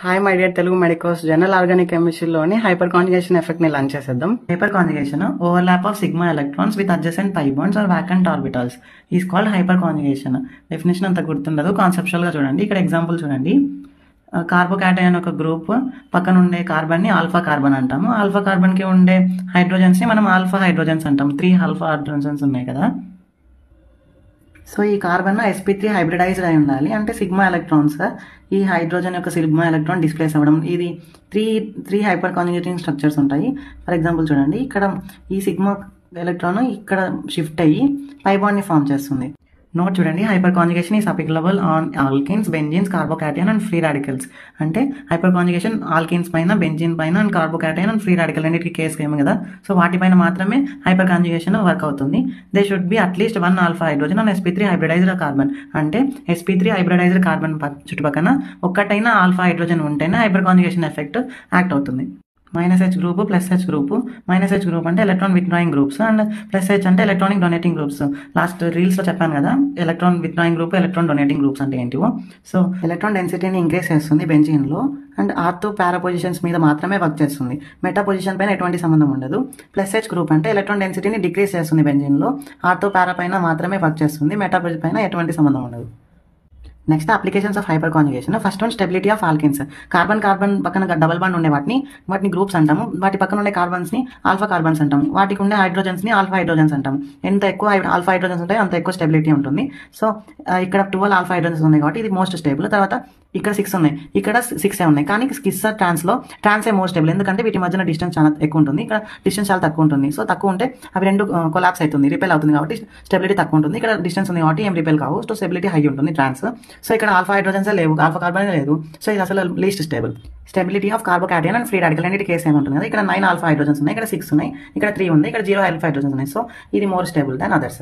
Hi my dear Telugu medicos general organic కెమిస్ట్రీలోని hyper conjugation effect ని launch చేసేద్దాం. Hyper conjugation overlap of sigma electrons with adjacent pi bonds or vacant orbitals is called hyper conjugation. Definition అంత గుర్తుండదు, conceptual గా చూడండి. ఇక్కడ example చూడండి. Carbocation ఒక గ్రూప్ పక్కన ఉండే కార్బన్ ని ఆల్ఫా కార్బన్ అంటాము. ఆల్ఫా కార్బన్ కి ఉండే హైడ్రోజన్స్ ని మనం ఆల్ఫా హైడ్రోజన్స్ అంటాం. 3 ఆల్ఫా హైడ్రోజన్స్ ఉన్నాయి కదా. సో ఈ కార్బన్ sp3 హైబ్రిడైజ్డ్ అయి ఉండాలి. అంటే సిగ్మా ఎలక్ట్రాన్స్ ఈ హైడ్రోజన్ యొక్క సిగ్మా ఎలక్ట్రాన్ డిస్ప్లేస్ అవ్వడం. ఇది త్రీ హైపర్ కాంజుగేటింగ్ స్ట్రక్చర్స్ ఉంటాయి. ఫర్ ఎగ్జాంపుల్ చూడండి, ఇక్కడ ఈ సిగ్మా ఎలక్ట్రాన్ ఇక్కడ షిఫ్ట్ అయ్యి పై బాండ్ ని ఫామ్ చేస్తుంది. నోట్ చూడండి, hyper conjugation is applicable on alkenes, benzenes, carbocation and free radicals. అంటే హైపర్ కాంజుగేషన్ ఆల్కిన్స్ పైన, బెంజీన్ పైన and carbocation and free radical రెండింటికి కేసు ఏమి కదా. సో వాటిపైన మాత్రమే హైపర్ కాంజుగేషన్ వర్క్ అవుతుంది. They should be at least 1 alpha hydrogen and sp3 hybridized carbon. అంటే sp3 హైబ్రిడైజ్డ్ కార్బన్ చుట్టుపక్కన ఒక్కటైనా ఆల్ఫా హైడ్రోజన్ ఉంటేనే హైపర్ కాంజుగేషన్ ఎఫెక్ట్ యాక్ట్ అవుతుంది. -H group +H group. -H group అంటే electron withdrawing groups and +H అంటే electronic donating groups. Last reels లో చెప్పాను కదా, electron withdrawing group, electron donating groups అంటే ఏంటివో. సో ఎలక్ట్రాన్ డెన్సిటీని ఇంక్రీజ్ చేస్తుంది బెంజీన్ లో అండ్ ఆర్థో పారా పొజిషన్స్ మీద మాత్రమే వర్క్ చేస్తుంది. మెటా పొజిషన్ పైన ఎటువంటి సంబంధం ఉండదు. +H గ్రూప్ అంటే ఎలక్ట్రాన్ డెన్సిటీని డిక్రీజ్ చేస్తుంది బెంజీన్ లో, ఆర్థో పారా పైన మాత్రమే వర్క్ చేస్తుంది. మెటా పైన ఎటువంటి సంబంధం ఉండదు. Next applications of hyper conjugation. First one stability of alkynes. Carbon పక్కన డబల్ బాండ్ ఉండే వాటిని గ్రూప్స్ అంటాము. వాటి పక్కన ఉండే కార్బన్స్ ని ఆల్ఫా కార్బన్స్ అంటాము. వాటికి ఉండే హైడ్రోజన్స్ ని ఆల్ఫా హైడ్రోజన్స్ అంటాము. ఎంత ఎక్కువ ఆల్ఫా హైడ్రోజన్స్ ఉంటాయి అంత ఎక్కువ స్టెబిలిటీ ఉంటుంది. సో ఇక్కడ 12 ఆల్ఫా హైడ్రోజన్స్ ఉన్నాయి కాబట్టి ఇది మోస్ట్ స్టేబుల్. తర్వాత ఇక్కడ 6 ఉన్నాయి, ఇక్కడ 6 ఉన్నాయి. కానీ స్కిస్ ట్రాన్సే మోస్ట్ స్టేబుల్. ఎందుకంటే వీటి మధ్యన డిస్టెన్స్ చాలా ఎక్కువ ఉంటుంది, ఇక్కడ డిస్టెన్స్ చాలా తక్కువ ఉంటుంది. సో తక్కువ ఉంటే అవి రెండు కొలాప్స్ అవుతుంది, రిపెల్ అవుతుంది కాబట్టి స్టెబిలిటీ తక్కువ ఉంటుంది. ఇక్కడ డిస్టెన్స్ ఉంది కాబట్టి ఏం రిపెల్ కావు. సో స్టెబిలిటీ హై ఉంటుంది ట్రాన్స్. సో ఇక్కడ ఆల్ఫా హైడ్రోజన్స్ లేవు, ఆల్ఫా కార్బన్ లేదు. సో ఇది అసలు least stable. Stability of carbocation and free radical రెండింటి కేసు ఏమి ఉంటుంది కదా. ఇక్కడ 9 ఆల్ఫా హైడ్రోజన్స్ ఉన్నాయి, ఇక్కడ 6 ఉన్నాయి, ఇక్కడ 3 ఉంది, ఇక్కడ 0 ఆల్ఫా హైడ్రోజన్స్ ఉన్నాయి. సో ఇది మోర్ స్టేబుల్ దాన్ అదర్స్.